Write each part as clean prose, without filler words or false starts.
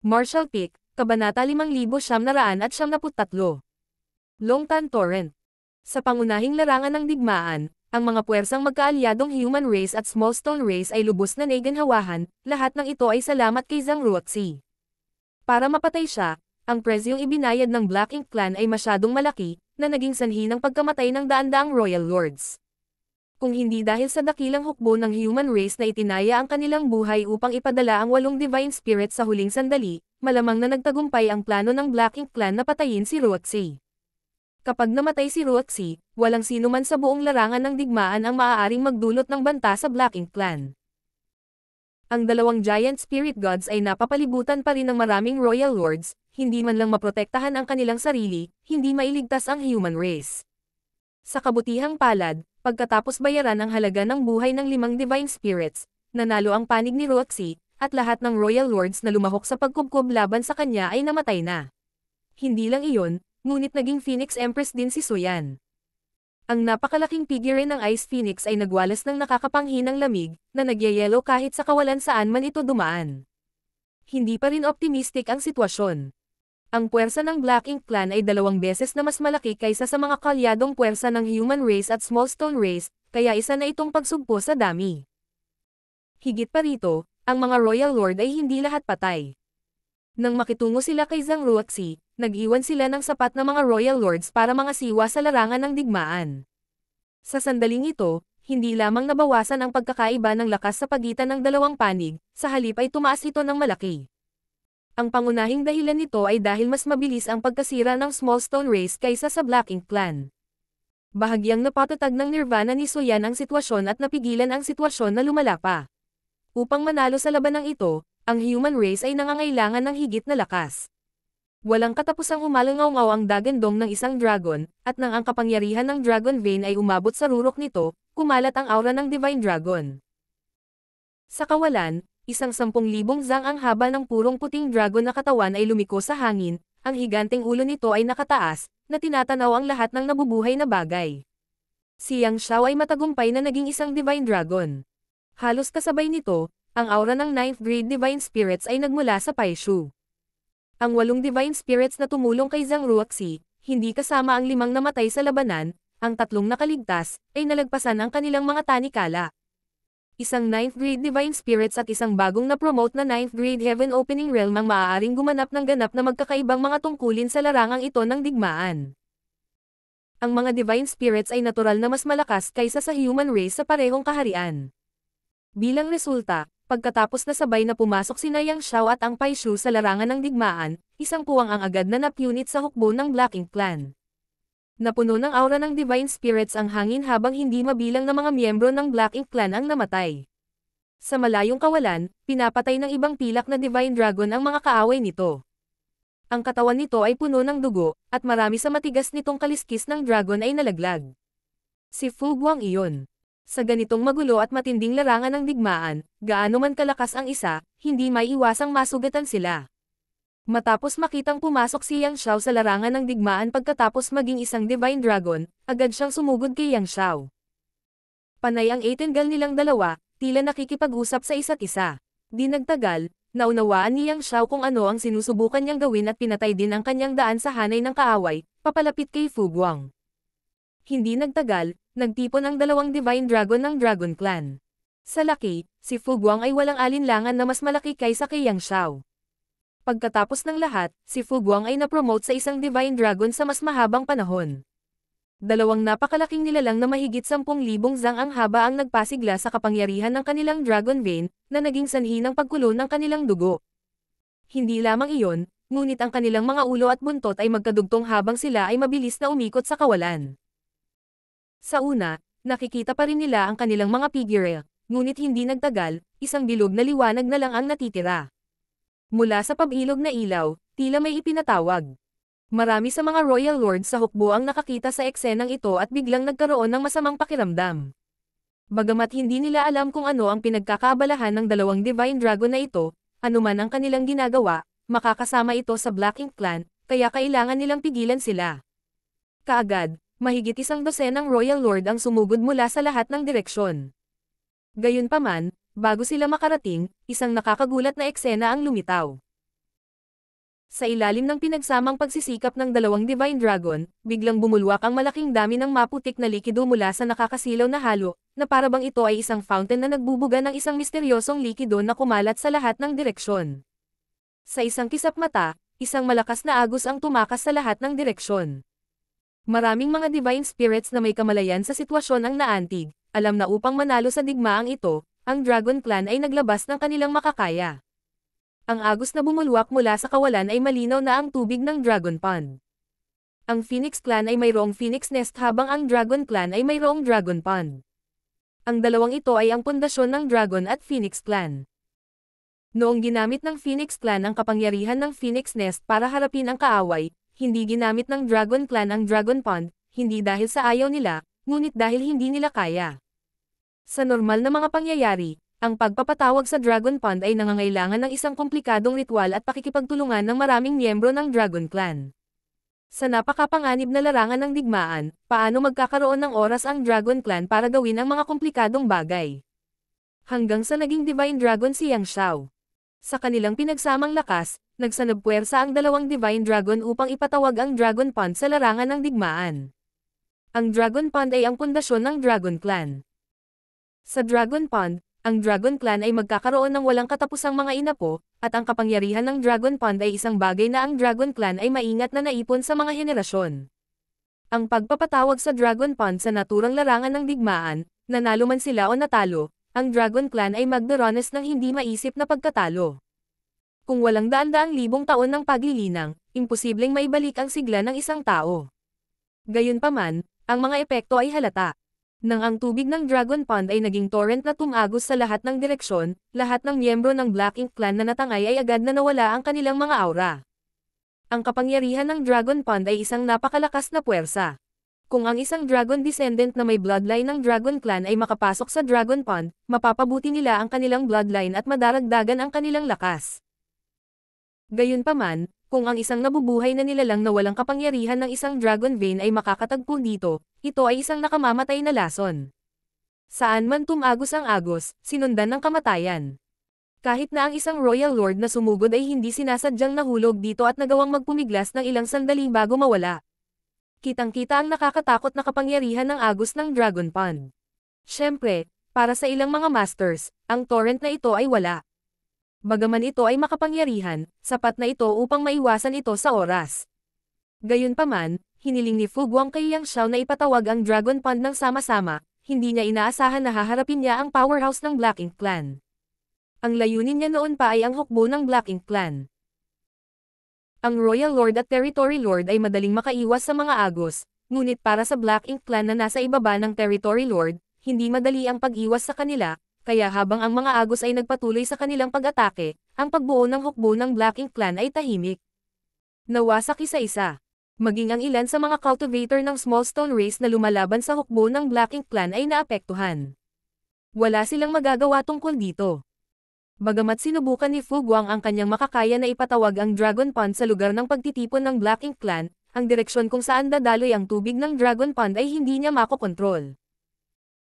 Marshall Peak, Kabanata 5973. Longtan Torrent. Sa pangunahing larangan ng digmaan, ang mga puwersang magkaalyadong human race at small stone race ay lubos na naganhawahan, lahat ng ito ay salamat kay Zhang Ruoxi. Para mapatay siya, ang presyong ibinayad ng Black Ink Clan ay masyadong malaki, na naging sanhi ng pagkamatay ng daan-daang Royal Lords. Kung hindi dahil sa dakilang hukbo ng human race na itinaya ang kanilang buhay upang ipadala ang 8 Divine Spirits sa huling sandali, malamang na nagtagumpay ang plano ng Black Ink Clan na patayin si Ruoxi. Kapag namatay si Ruoxi, walang sino man sa buong larangan ng digmaan ang maaaring magdulot ng banta sa Black Ink Clan. Ang dalawang giant spirit gods ay napapalibutan pa rin ng maraming royal lords, hindi man lang maprotektahan ang kanilang sarili, hindi mailigtas ang human race. Sa kabutihang palad, pagkatapos bayaran ang halaga ng buhay ng 5 divine spirits, nanalo ang panig ni Ruoxi, at lahat ng royal lords na lumahok sa pagkubkob laban sa kanya ay namatay na. Hindi lang iyon, ngunit naging Phoenix Empress din si Suyan. Ang napakalaking figure ng Ice Phoenix ay nagwalas ng nakakapanghinang lamig, na nagyayelo kahit sa kawalan saan man ito dumaan. Hindi pa rin optimistic ang sitwasyon. Ang puwersa ng Black Ink Clan ay 2 beses na mas malaki kaysa sa mga kalyadong puwersa ng human race at small stone race, kaya isa na itong pagsugpo sa dami. Higit pa rito, ang mga Royal Lord ay hindi lahat patay. Nang makitungo sila kay Zhang Ruoxi, nag-iwan sila ng sapat na mga Royal Lords para mga siwa sa larangan ng digmaan. Sa sandaling ito, hindi lamang nabawasan ang pagkakaiba ng lakas sa pagitan ng dalawang panig, sa halip ay tumaas ito ng malaki. Ang pangunahing dahilan nito ay dahil mas mabilis ang pagkasira ng small stone race kaysa sa Black Ink Clan. Bahagyang napatatag ng Nirvana ni Suyan ang sitwasyon at napigilan ang sitwasyon na lumala pa. Upang manalo sa labanang ito, ang human race ay nangangailangan ng higit na lakas. Walang katapusang umalangaw-ngaw ang dagandong ng isang dragon, at nang ang kapangyarihan ng Dragon Vein ay umabot sa rurok nito, kumalat ang aura ng Divine Dragon. Sa kawalan, isang 10,000 zang ang haba ng purong puting dragon na katawan ay lumiko sa hangin, ang higanteng ulo nito ay nakataas, na tinatanaw ang lahat ng nabubuhay na bagay. Si Yang Xiao ay matagumpay na naging isang Divine Dragon. Halos kasabay nito, ang aura ng 9th grade Divine Spirits ay nagmula sa Paishu. Ang 8 Divine Spirits na tumulong kay Zhang Ruoxi, hindi kasama ang 5 namatay sa labanan, ang 3 nakaligtas, ay nalagpasan ang kanilang mga tanikala. Isang 9th grade Divine Spirits at isang bagong na-promote na 9th grade Heaven Opening Realm ang maaaring gumanap ng ganap na magkakaibang mga tungkulin sa larangang ito ng digmaan. Ang mga Divine Spirits ay natural na mas malakas kaysa sa human race sa parehong kaharian. Bilang resulta, pagkatapos na sabay na pumasok sina Yang Xiao at ang Paishu sa larangan ng digmaan, isang puwang ang agad na napunit sa hukbo ng Black Ink Clan. Napuno ng aura ng Divine Spirits ang hangin habang hindi mabilang na mga miyembro ng Black Ink Clan ang namatay. Sa malayong kawalan, pinapatay ng ibang pilak na Divine Dragon ang mga kaaway nito. Ang katawan nito ay puno ng dugo, at marami sa matigas nitong kaliskis ng dragon ay nalaglag. Si Fu Guang iyon. Sa ganitong magulo at matinding larangan ng digmaan, gaano man kalakas ang isa, hindi may iwasang masugatan sila. Matapos makitang pumasok si Yang Xiao sa larangan ng digmaan pagkatapos maging isang Divine Dragon, agad siyang sumugod kay Yang Xiao. Panay ang Eitingal nilang dalawa, tila nakikipag-usap sa isa't isa. Di nagtagal, naunawaan ni Yang Xiao kung ano ang sinusubukan niyang gawin at pinatay din ang kanyang daan sa hanay ng kaaway, papalapit kay Fu Guang. Hindi nagtagal, nagtipon ang 2 Divine Dragon ng Dragon Clan. Sa laki, si Fu Guang ay walang alinlangan na mas malaki kaysa kay Yang Xiao. Pagkatapos ng lahat, si Fu Guang ay na-promote sa isang Divine Dragon sa mas mahabang panahon. 2 napakalaking nilalang na mahigit 10,000 zang ang haba ang nagpasigla sa kapangyarihan ng kanilang Dragon Vein, na naging sanhi ng pagkulo ng kanilang dugo. Hindi lamang iyon, ngunit ang kanilang mga ulo at buntot ay magkadugtong habang sila ay mabilis na umikot sa kawalan. Sa una, nakikita pa rin nila ang kanilang mga figure, ngunit hindi nagtagal, isang bilog na liwanag na lang ang natitira. Mula sa pabilog na ilaw, tila may ipinatawag. Marami sa mga Royal Lords sa hukbo ang nakakita sa eksenang ito at biglang nagkaroon ng masamang pakiramdam. Bagamat hindi nila alam kung ano ang pinagkakaabalahan ng 2 Divine Dragon na ito, anuman ang kanilang ginagawa, makakasama ito sa Black Ink Clan, kaya kailangan nilang pigilan sila. Kaagad, mahigit 100 Royal Lord ang sumugod mula sa lahat ng direksyon. Gayunpaman, bago sila makarating, isang nakakagulat na eksena ang lumitaw. Sa ilalim ng pinagsamang pagsisikap ng dalawang Divine Dragon, biglang bumulwak ang malaking dami ng maputik na likido mula sa nakakasilaw na halo, na parabang ito ay isang fountain na nagbubuga ng isang misteryosong likido na kumalat sa lahat ng direksyon. Sa isang kisap mata, isang malakas na agos ang tumakas sa lahat ng direksyon. Maraming mga Divine Spirits na may kamalayan sa sitwasyon ang naantig, alam na upang manalo sa digmaang ito, ang Dragon Clan ay naglabas ng kanilang makakaya. Ang agos na bumulwak mula sa kawalan ay malinaw na ang tubig ng Dragon Pond. Ang Phoenix Clan ay mayroong Phoenix Nest habang ang Dragon Clan ay mayroong Dragon Pond. Ang dalawang ito ay ang pundasyon ng Dragon at Phoenix Clan. Noong ginamit ng Phoenix Clan ang kapangyarihan ng Phoenix Nest para harapin ang kaaway, hindi ginamit ng Dragon Clan ang Dragon Pond, hindi dahil sa ayaw nila, ngunit dahil hindi nila kaya. Sa normal na mga pangyayari, ang pagpapatawag sa Dragon Pond ay nangangailangan ng isang komplikadong ritual at pakikipagtulungan ng maraming miyembro ng Dragon Clan. Sa napakapanganib na larangan ng digmaan, paano magkakaroon ng oras ang Dragon Clan para gawin ang mga komplikadong bagay? Hanggang sa naging Divine Dragon si Yang Xiao. Sa kanilang pinagsamang lakas, nagsanabpuwersa ang dalawang Divine Dragon upang ipatawag ang Dragon Pond sa larangan ng digmaan. Ang Dragon Pond ay ang pundasyon ng Dragon Clan. Sa Dragon Pond, ang Dragon Clan ay magkakaroon ng walang katapusang mga inapo, at ang kapangyarihan ng Dragon Pond ay isang bagay na ang Dragon Clan ay maingat na naipon sa mga henerasyon. Ang pagpapatawag sa Dragon Pond sa naturang larangan ng digmaan, nanalo man sila o natalo, ang Dragon Clan ay magdaranas ng hindi maisip na pagkatalo. Kung walang daan-daang libong taon ng paglilinang, imposibleng maibalik ang sigla ng isang tao. Gayunpaman, ang mga epekto ay halata. Nang ang tubig ng Dragon Pond ay naging torrent na tumagos sa lahat ng direksyon, lahat ng miyembro ng Black Ink Clan na natangay ay agad na nawala ang kanilang mga aura. Ang kapangyarihan ng Dragon Pond ay isang napakalakas na puwersa. Kung ang isang Dragon Descendant na may bloodline ng Dragon Clan ay makapasok sa Dragon Pond, mapapabuti nila ang kanilang bloodline at madaragdagan ang kanilang lakas. Gayunpaman, kung ang isang nabubuhay na nilalang na walang kapangyarihan ng isang Dragon Vein ay makakatagpo dito, ito ay isang nakamamatay na lason. Saan man tumagos ang agos, sinundan ng kamatayan. Kahit na ang isang Royal Lord na sumugod ay hindi sinasadyang nahulog dito at nagawang magpumiglas ng ilang sandali bago mawala. Kitang-kita ang nakakatakot na kapangyarihan ng agos ng Dragon Pond. Siyempre, para sa ilang mga masters, ang torrent na ito ay wala. Bagaman ito ay makapangyarihan, sapat na ito upang maiwasan ito sa oras. Gayunpaman, hiniling ni Fu Guang kay Yang Xiao na ipatawag ang Dragon Pond ng sama-sama, hindi niya inaasahan na haharapin niya ang powerhouse ng Black Ink Clan. Ang layunin niya noon pa ay ang hukbo ng Black Ink Clan. Ang Royal Lord at Territory Lord ay madaling makaiwas sa mga agos, ngunit para sa Black Ink Clan na nasa ibaba ng Territory Lord, hindi madali ang pag-iwas sa kanila. Kaya habang ang mga agos ay nagpatuloy sa kanilang pag-atake, ang pagbuo ng hukbo ng Black Ink Clan ay tahimik. Nawasak isa-isa. Maging ang ilan sa mga cultivator ng Small Stone Race na lumalaban sa hukbo ng Black Ink Clan ay naapektuhan. Wala silang magagawa tungkol dito. Bagamat sinubukan ni Fu Guang ang kanyang makakaya na ipatawag ang Dragon Pond sa lugar ng pagtitipon ng Black Ink Clan, ang direksyon kung saan dadaloy ang tubig ng Dragon Pond ay hindi niya makokontrol.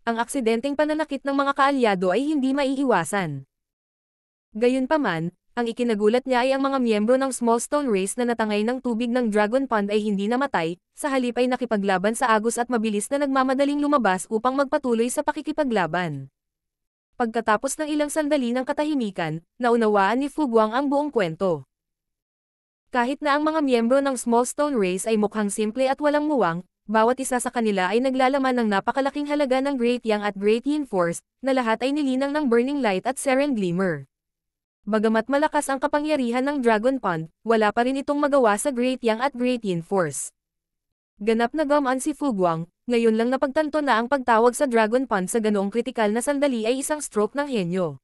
Ang aksidenteng pananakit ng mga kaalyado ay hindi maiiwasan. Gayunpaman, ang ikinagulat niya ay ang mga miyembro ng Small Stone Race na natangay ng tubig ng Dragon Pond ay hindi namatay, sa halip ay nakipaglaban sa agos at mabilis na nagmamadaling lumabas upang magpatuloy sa pakikipaglaban. Pagkatapos ng ilang sandali ng katahimikan, naunawaan ni Fu Guang ang buong kwento. Kahit na ang mga miyembro ng Small Stone Race ay mukhang simple at walang muwang, bawat isa sa kanila ay naglalaman ng napakalaking halaga ng Great Yang at Great Yin Force, na lahat ay nilinang ng Burning Light at Seren Glimmer. Bagamat malakas ang kapangyarihan ng Dragon Pond, wala pa rin itong magawa sa Great Yang at Great Yin Force. Ganap na gamaan si Fu Guang, ngayon lang napagtanto na ang pagtawag sa Dragon Pond sa ganoong kritikal na sandali ay isang stroke ng henyo.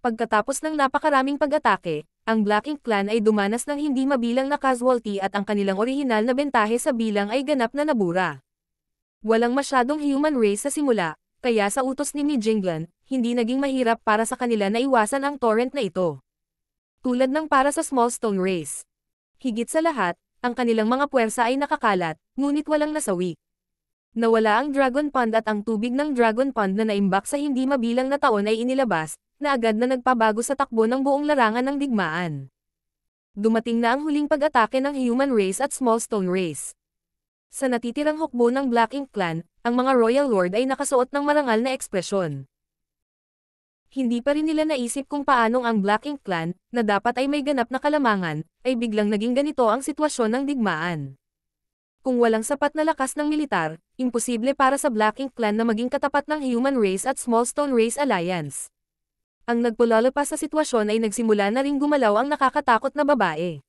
Pagkatapos ng napakaraming pag-atake, ang Black Ink Clan ay dumanas ng hindi mabilang na casualty at ang kanilang orihinal na bentahe sa bilang ay ganap na nabura. Walang masyadong human race sa simula, kaya sa utos ni Mi Jinglan, hindi naging mahirap para sa kanila na iwasan ang torrent na ito. Tulad ng para sa Small Stone Race. Higit sa lahat, ang kanilang mga puwersa ay nakakalat, ngunit walang nasawi. Nawala ang Dragon Pond at ang tubig ng Dragon Pond na naimbak sa hindi mabilang na taon ay inilabas, na agad na nagpabago sa takbo ng buong larangan ng digmaan. Dumating na ang huling pag-atake ng human race at small stone race. Sa natitirang hukbo ng Black Ink Clan, ang mga Royal Lord ay nakasuot ng marangal na ekspresyon. Hindi pa rin nila naisip kung paanong ang Black Ink Clan, na dapat ay may ganap na kalamangan, ay biglang naging ganito ang sitwasyon ng digmaan. Kung walang sapat na lakas ng militar, imposible para sa Black Ink Clan na maging katapat ng human race at small stone race alliance. Ang nagpulalo pa sa sitwasyon ay nagsimula na ring gumalaw ang nakakatakot na babae.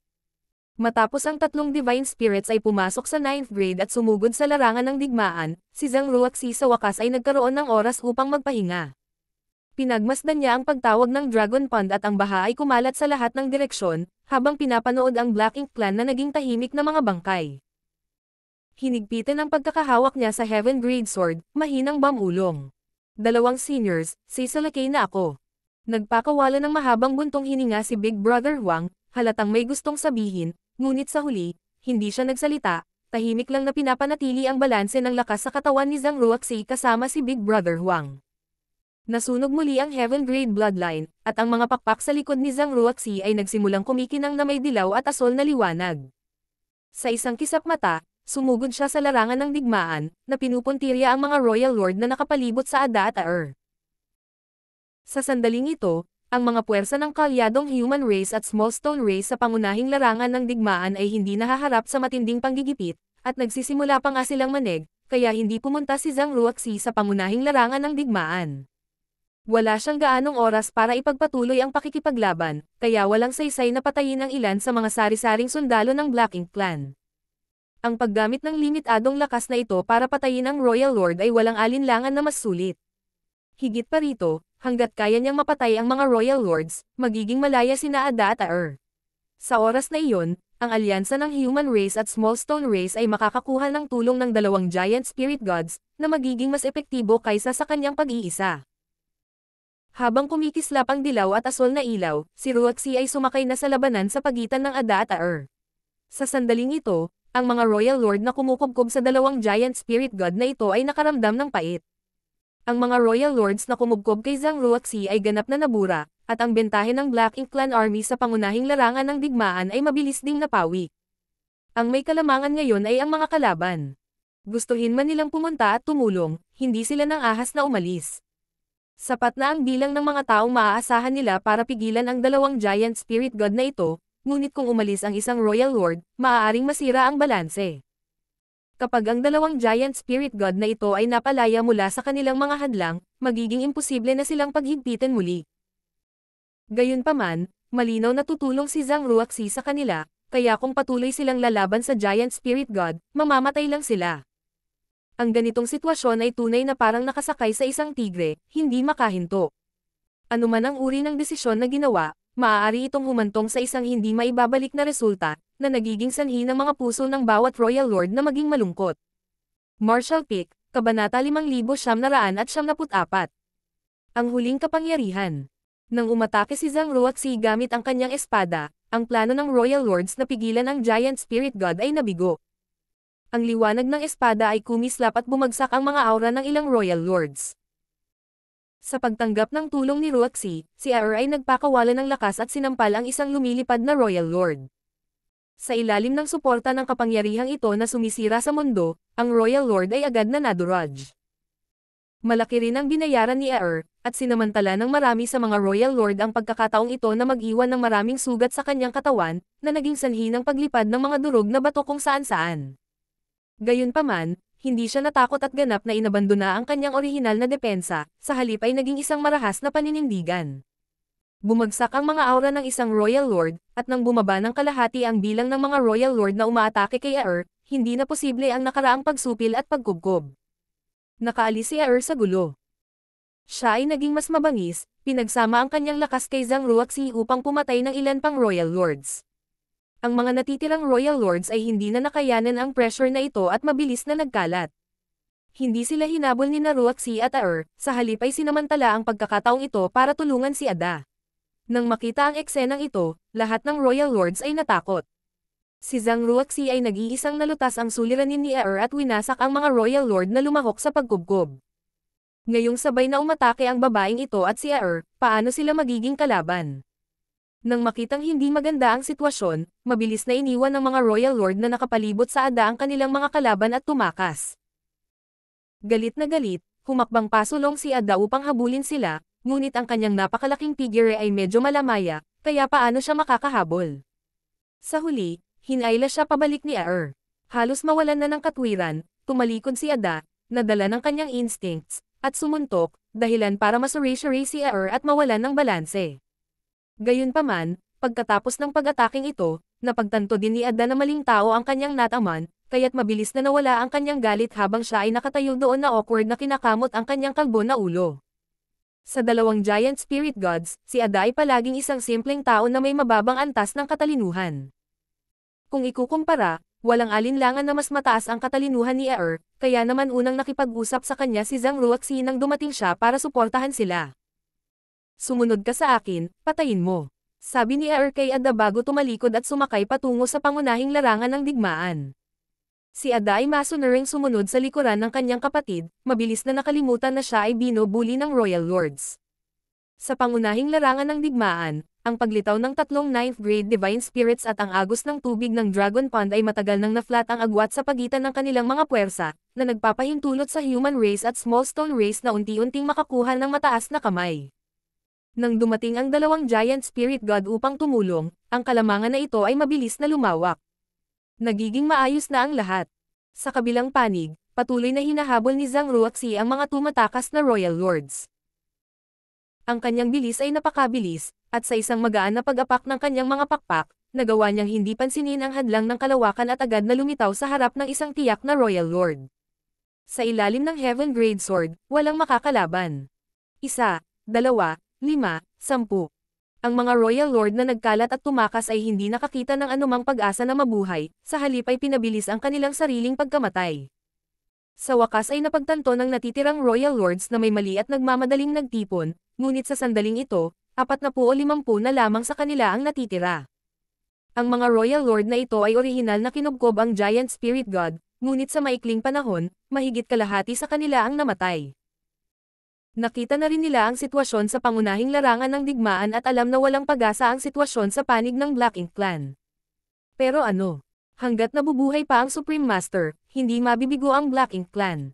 Matapos ang tatlong Divine Spirits ay pumasok sa 9th grade at sumugod sa larangan ng digmaan, si Zhang Ruoxi sa wakas ay nagkaroon ng oras upang magpahinga. Pinagmasdan niya ang pagtawag ng Dragon Pond at ang baha ay kumalat sa lahat ng direksyon, habang pinapanood ang Black Ink Clan na naging tahimik na mga bangkay. Hinigpitan ang pagkakahawak niya sa Heaven Grade Sword, mahinang bamulong. Dalawang seniors, sisalakay na ako. Nagpakawala ng mahabang buntong hininga si Big Brother Huang, halatang may gustong sabihin, ngunit sa huli, hindi siya nagsalita, tahimik lang na pinapanatili ang balanse ng lakas sa katawan ni Zhang Ruoxi kasama si Big Brother Huang. Nasunog muli ang Heaven Grade Bloodline, at ang mga pakpak sa likod ni Zhang Ruoxi ay nagsimulang kumikinang na may dilaw at asol na liwanag. Sa isang kisap mata, sumugod siya sa larangan ng digmaan, na pinupuntirya ang mga Royal Lord na nakapalibot sa Ada at Aer. Sa sandaling ito, ang mga puwersa ng kalyadong human race at small stone race sa pangunahing larangan ng digmaan ay hindi nahaharap sa matinding panggigipit, at nagsisimula pa nga silang manig, kaya hindi pumunta si Zhang Ruoxi sa pangunahing larangan ng digmaan. Wala siyang gaanong oras para ipagpatuloy ang pakikipaglaban, kaya walang saysay na patayin ang ilan sa mga sari-saring sundalo ng Black Ink Clan. Ang paggamit ng limitadong lakas na ito para patayin ang Royal Lord ay walang alinlangan na mas sulit. Higit pa rito, hanggat kaya niyang mapatay ang mga Royal Lords, magiging malaya sina Ada at Aer. Sa oras na iyon, ang alyansa ng Human Race at Small Stone Race ay makakakuha ng tulong ng dalawang Giant Spirit Gods, na magiging mas epektibo kaysa sa kanyang pag-iisa. Habang kumikislap ang dilaw at asol na ilaw, si Ruoxi ay sumakay na sa labanan sa pagitan ng Ada at Aer. Sa sandaling ito, ang mga Royal Lord na kumukubkob sa dalawang Giant Spirit God na ito ay nakaramdam ng pait. Ang mga Royal Lords na kumubkob kay Zhang Ruoxi ay ganap na nabura, at ang bentahe ng Black Ink Clan Army sa pangunahing larangan ng digmaan ay mabilis ding napawi. Ang may kalamangan ngayon ay ang mga kalaban. Gustuhin man nilang pumunta at tumulong, hindi sila nang ahas na umalis. Sapat na ang bilang ng mga taong maaasahan nila para pigilan ang dalawang Giant Spirit God na ito, ngunit kung umalis ang isang Royal Lord, maaaring masira ang balanse. Kapag ang dalawang Giant Spirit God na ito ay napalaya mula sa kanilang mga hadlang, magiging imposible na silang paghigpitan muli. Gayunpaman, malinaw na tutulong si Zhang Ruoxi sa kanila, kaya kung patuloy silang lalaban sa Giant Spirit God, mamamatay lang sila. Ang ganitong sitwasyon ay tunay na parang nakasakay sa isang tigre, hindi makahinto. Ano man ang uri ng desisyon na ginawa, maaari itong humantong sa isang hindi maibabalik na resulta, na nagiging sanhi ng mga puso ng bawat Royal Lord na maging malungkot. Martial Peak, Kabanata 5974. Ang huling kapangyarihan. Nang umatake si Zhang Ruoxi gamit ang kanyang espada, ang plano ng Royal Lords na pigilan ang Giant Spirit God ay nabigo. Ang liwanag ng espada ay kumislap at bumagsak ang mga aura ng ilang Royal Lords. Sa pagtanggap ng tulong ni Ruoxi, si Aer ay nagpakawala ng lakas at sinampal ang isang lumilipad na Royal Lord. Sa ilalim ng suporta ng kapangyarihang ito na sumisira sa mundo, ang Royal Lord ay agad na naduraj. Malaki rin ang binayaran ni Aer, at sinamantala ng marami sa mga Royal Lord ang pagkakataong ito na mag-iwan ng maraming sugat sa kanyang katawan, na naging sanhi ng paglipad ng mga durog na bato kung saan-saan. Gayunpaman, hindi siya natakot at ganap na inabandona ang kanyang orihinal na depensa, sa halip ay naging isang marahas na paninindigan. Bumagsak ang mga aura ng isang Royal Lord, at nang bumaba ng kalahati ang bilang ng mga Royal Lord na umaatake kay Aer, hindi na posible ang nakaraang pagsupil at pagkubkob. Nakaalis si Aer sa gulo. Siya ay naging mas mabangis, pinagsama ang kanyang lakas kay Zhang Ruoxi upang pumatay ng ilan pang Royal Lords. Ang mga natitirang Royal Lords ay hindi na nakayanan ang pressure na ito at mabilis na nagkalat. Hindi sila hinabol ni Ruoxi at Aer, sa halip ay sinamantala ang pagkakataong ito para tulungan si Ada. Nang makita ang eksenang ito, lahat ng Royal Lords ay natakot. Si Zhang Ruoxi ay nag-iisang nalutas ang suliranin ni Aer at winasak ang mga Royal Lord na lumahok sa pagkubkob. Ngayong sabay na umatake ang babaeng ito at si Aer, paano sila magiging kalaban? Nang makitang hindi maganda ang sitwasyon, mabilis na iniwan ng mga Royal Lord na nakapalibot sa Ada ang kanilang mga kalaban at tumakas. Galit na galit, humakbang pasulong si Ada upang habulin sila, ngunit ang kanyang napakalaking figure ay medyo malamaya, kaya paano siya makakahabol? Sa huli, hinayla siya pabalik ni Aer. Halos mawalan na ng katwiran, tumalikod si Ada, nadala ng kanyang instincts, at sumuntok, dahilan para masuray-suray si Aer at mawalan ng balanse. Gayunpaman, pagkatapos ng pag-ataking ito, napagtanto din ni Ada na maling tao ang kanyang nataman, kaya't mabilis na nawala ang kanyang galit habang siya ay nakatayo doon na awkward na kinakamot ang kanyang kalbo na ulo. Sa dalawang giant spirit gods, si Ada ay palaging isang simpleng tao na may mababang antas ng katalinuhan. Kung ikukumpara, walang alinlangan na mas mataas ang katalinuhan ni Aer, kaya naman unang nakipag-usap sa kanya si Zhang Ruoxi nang dumating siya para suportahan sila. Sumunod ka sa akin, patayin mo. Sabi ni Aer kay Ada bago tumalikod at sumakay patungo sa pangunahing larangan ng digmaan. Si Ada ay masunuring sumunod sa likuran ng kanyang kapatid, mabilis na nakalimutan na siya ay binubuli ng Royal Lords. Sa pangunahing larangan ng digmaan, ang paglitaw ng tatlong 9th grade Divine Spirits at ang agos ng tubig ng Dragon Pond ay matagal nang na-flat ang agwat sa pagitan ng kanilang mga puwersa, na nagpapahintulot sa human race at small stone race na unti-unting makakuha ng mataas na kamay. Nang dumating ang dalawang giant spirit god upang tumulong, ang kalamangan na ito ay mabilis na lumawak. Nagiging maayos na ang lahat. Sa kabilang panig, patuloy na hinahabol ni Zhang Ruoxi ang mga tumatakas na Royal Lords. Ang kanyang bilis ay napakabilis, at sa isang magaan na pag-apak ng kanyang mga pakpak, nagawa niyang hindi pansinin ang hadlang ng kalawakan at agad na lumitaw sa harap ng isang tiyak na Royal Lord. Sa ilalim ng Heaven Grade Sword, walang makakalaban. 1, 2, 5, 10. Ang mga Royal Lord na nagkalat at tumakas ay hindi nakakita ng anumang pag-asa na mabuhay, sa halip ay pinabilis ang kanilang sariling pagkamatay. Sa wakas ay napagtanto ng natitirang Royal Lords na may mali at nagmamadaling nagtipon, ngunit sa sandaling ito, 40-50 na lamang sa kanila ang natitira. Ang mga Royal Lord na ito ay orihinal na kinubkob ang Giant Spirit God, ngunit sa maikling panahon, mahigit kalahati sa kanila ang namatay. Nakita na rin nila ang sitwasyon sa pangunahing larangan ng digmaan at alam na walang pag-asa ang sitwasyon sa panig ng Black Ink Clan. Pero ano? Hanggat nabubuhay pa ang Supreme Master, hindi mabibigo ang Black Ink Clan.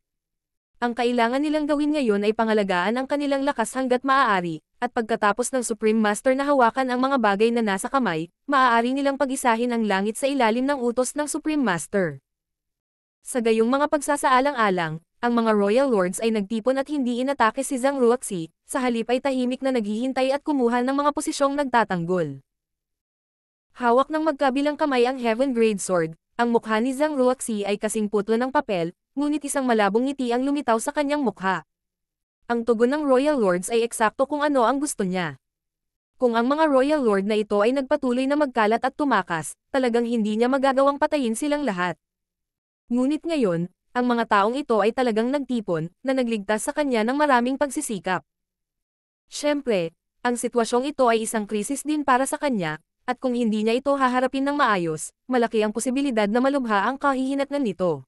Ang kailangan nilang gawin ngayon ay pangalagaan ang kanilang lakas hanggat maaari, at pagkatapos ng Supreme Master na hawakan ang mga bagay na nasa kamay, maaari nilang pag-isahin ang langit sa ilalim ng utos ng Supreme Master. Sa gayong mga pagsasaalang-alang, ang mga Royal Lords ay nagtipon at hindi inatake si Zhang Ruoxi, sa halip ay tahimik na naghihintay at kumuha ng mga posisyong nagtatanggol. Hawak ng magkabilang kamay ang Heaven Grade Sword, ang mukha ni Zhang Ruoxi ay kasing putlo ng papel, ngunit isang malabong ngiti ang lumitaw sa kanyang mukha. Ang tugon ng Royal Lords ay eksakto kung ano ang gusto niya. Kung ang mga Royal Lord na ito ay nagpatuloy na magkalat at tumakas, talagang hindi niya magagawang patayin silang lahat. Ngunit ngayon, ang mga taong ito ay talagang nagtipon, na nagligtas sa kanya ng maraming pagsisikap. Siyempre, ang sitwasyong ito ay isang krisis din para sa kanya, at kung hindi niya ito haharapin ng maayos, malaki ang posibilidad na malubha ang kahihinatnan nito.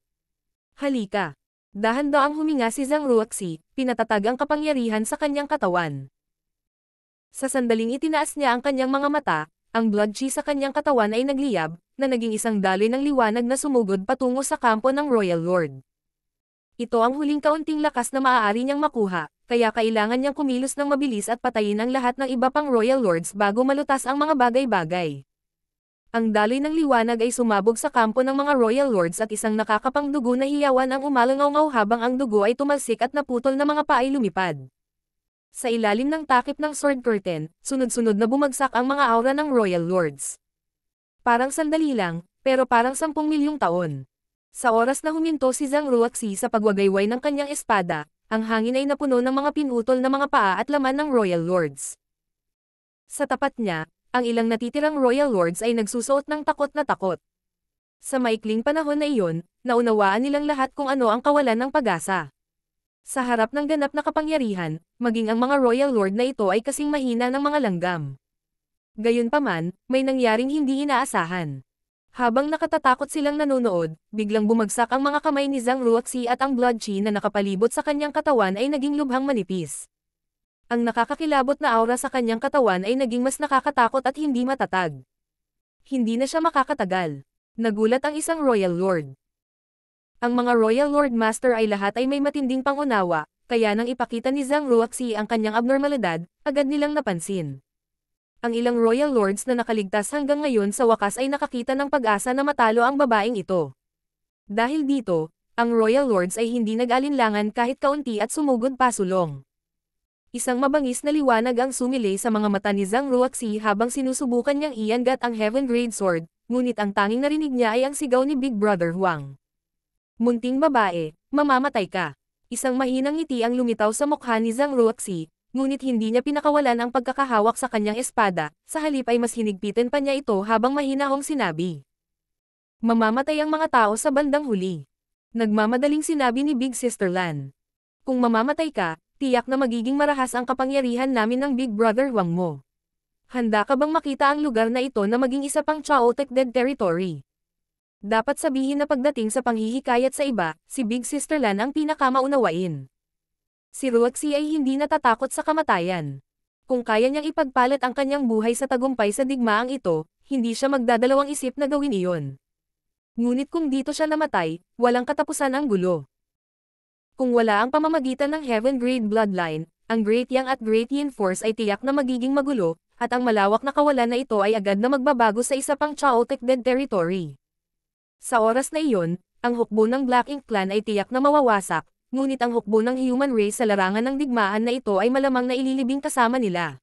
Halika. Dahan-daang huminga si Zhang Ruoxi, pinatatag ang kapangyarihan sa kanyang katawan. Sa sandaling itinaas niya ang kanyang mga mata, ang blood chi sa kanyang katawan ay nagliyab, na naging isang daloy ng liwanag na sumugod patungo sa kampo ng Royal Lord. Ito ang huling kaunting lakas na maaari niyang makuha, kaya kailangan niyang kumilos ng mabilis at patayin ang lahat ng iba pang Royal Lords bago malutas ang mga bagay-bagay. Ang daloy ng liwanag ay sumabog sa kampo ng mga Royal Lords at isang nakakapangdugo na hiyawan ang umalangaw habang ang dugo ay tumalsik at naputol na mga paa ay lumipad. Sa ilalim ng takip ng Sword Curtain, sunod-sunod na bumagsak ang mga aura ng Royal Lords. Parang sandali lang, pero parang 10 milyong taon. Sa oras na huminto si Zhang Ruoxi sa pagwagayway ng kanyang espada, ang hangin ay napuno ng mga pinutol na mga paa at laman ng Royal Lords. Sa tapat niya, ang ilang natitirang Royal Lords ay nagsusuot ng takot na takot. Sa maikling panahon na iyon, naunawaan nilang lahat kung ano ang kawalan ng pag-asa. Sa harap ng ganap na kapangyarihan, maging ang mga Royal Lord na ito ay kasing mahina ng mga langgam. Gayunpaman, may nangyaring hindi inaasahan. Habang nakatatakot silang nanonood, biglang bumagsak ang mga kamay ni Zhang Ruoxi at ang blood chi na nakapalibot sa kanyang katawan ay naging lubhang manipis. Ang nakakakilabot na aura sa kanyang katawan ay naging mas nakakatakot at hindi matatag. Hindi na siya makakatagal. Nagulat ang isang Royal Lord. Ang mga Royal Lord Master ay lahat ay may matinding pangunawa, kaya nang ipakita ni Zhang Ruoxi ang kanyang abnormalidad, agad nilang napansin. Ang ilang Royal Lords na nakaligtas hanggang ngayon sa wakas ay nakakita ng pag-asa na matalo ang babaeng ito. Dahil dito, ang Royal Lords ay hindi nag-alinlangan kahit kaunti at sumugod pasulong. Isang mabangis na liwanag ang sumilay sa mga mata ni Zhang Ruoxi habang sinusubukan niyang iangat ang Heaven Grade Sword, ngunit ang tanging narinig niya ay ang sigaw ni Big Brother Huang. Munting babae, mamamatay ka. Isang mahinang ngiti ang lumitaw sa mukha ni Zhang Ruoxi, ngunit hindi niya pinakawalan ang pagkakahawak sa kanyang espada, sa halip ay mas hinigpitan pa niya ito habang mahinahong sinabi. Mamamatay ang mga tao sa bandang huli. Nagmamadaling sinabi ni Big Sister Lan. Kung mamamatay ka, tiyak na magiging marahas ang kapangyarihan namin ng Big Brother Huang mo. Handa ka bang makita ang lugar na ito na maging isa pang chaotic dead territory? Dapat sabihin na pagdating sa panghihikayat sa iba, si Big Sister Lan ang pinakamaunawain. Si Ruoxi ay hindi natatakot sa kamatayan. Kung kaya niyang ipagpalit ang kanyang buhay sa tagumpay sa digmaang ito, hindi siya magdadalawang isip na gawin iyon. Ngunit kung dito siya namatay, walang katapusan ang gulo. Kung wala ang pamamagitan ng Heaven Grade Bloodline, ang Great Yang at Great Yin Force ay tiyak na magiging magulo, at ang malawak na kawalan na ito ay agad na magbabago sa isa pang chaotic dead territory. Sa oras na iyon, ang hukbo ng Black Ink Clan ay tiyak na mawawasak, ngunit ang hukbo ng human race sa larangan ng digmaan na ito ay malamang na ililibing kasama nila.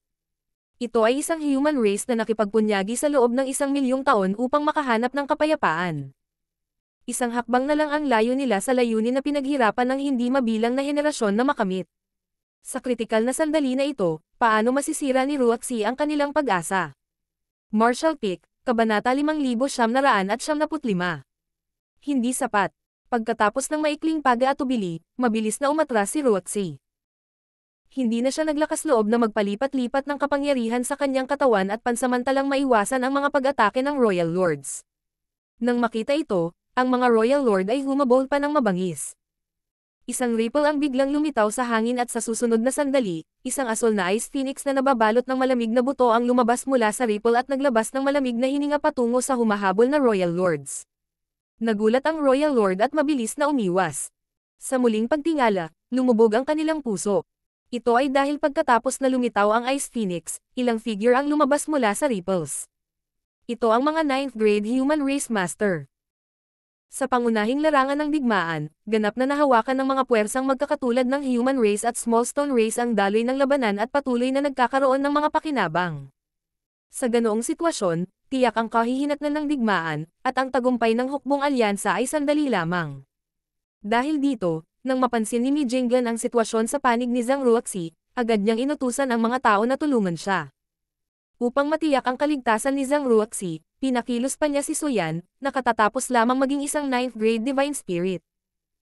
Ito ay isang human race na nakipagpunyagi sa loob ng 1,000,000 taon upang makahanap ng kapayapaan. Isang hakbang na lang ang layo nila sa layunin na pinaghirapan ng hindi mabilang na henerasyon na makamit. Sa kritikal na sandali na ito, paano masisira ni Ruoxi ang kanilang pag-asa? Martial Peak, Kabanata 5,995. Hindi sapat. Pagkatapos ng maikling pag-aatubili, mabilis na umatras si Ruoxi. Hindi na siya naglakas loob na magpalipat-lipat ng kapangyarihan sa kanyang katawan at pansamantalang maiwasan ang mga pag-atake ng Royal Lords. Nang makita ito, ang mga Royal Lord ay humabol pa ng mabangis. Isang ripple ang biglang lumitaw sa hangin at sa susunod na sandali, isang asul na Ice Phoenix na nababalot ng malamig na buto ang lumabas mula sa ripple at naglabas ng malamig na hininga patungo sa humahabol na Royal Lords. Nagulat ang Royal Lord at mabilis na umiwas. Sa muling pagtingala, lumubog ang kanilang puso. Ito ay dahil pagkatapos na lumitaw ang Ice Phoenix, ilang figure ang lumabas mula sa ripples. Ito ang mga 9th grade human race master. Sa pangunahing larangan ng digmaan, ganap na nahawakan ng mga puwersang magkakatulad ng human race at small stone race ang daloy ng labanan at patuloy na nagkakaroon ng mga pakinabang. Sa ganoong sitwasyon, tiyak ang kahihinatnan ng digmaan, at ang tagumpay ng hukbong alyansa ay sandali lamang. Dahil dito, nang mapansin ni Mi Jinglan ang sitwasyon sa panig ni Zhang Ruoxi, agad niyang inutusan ang mga tao na tulungan siya. Upang matiyak ang kaligtasan ni Zhang Ruoxi, pinakilos pa niya si Suyan, na katatapos lamang maging isang 9th grade Divine Spirit.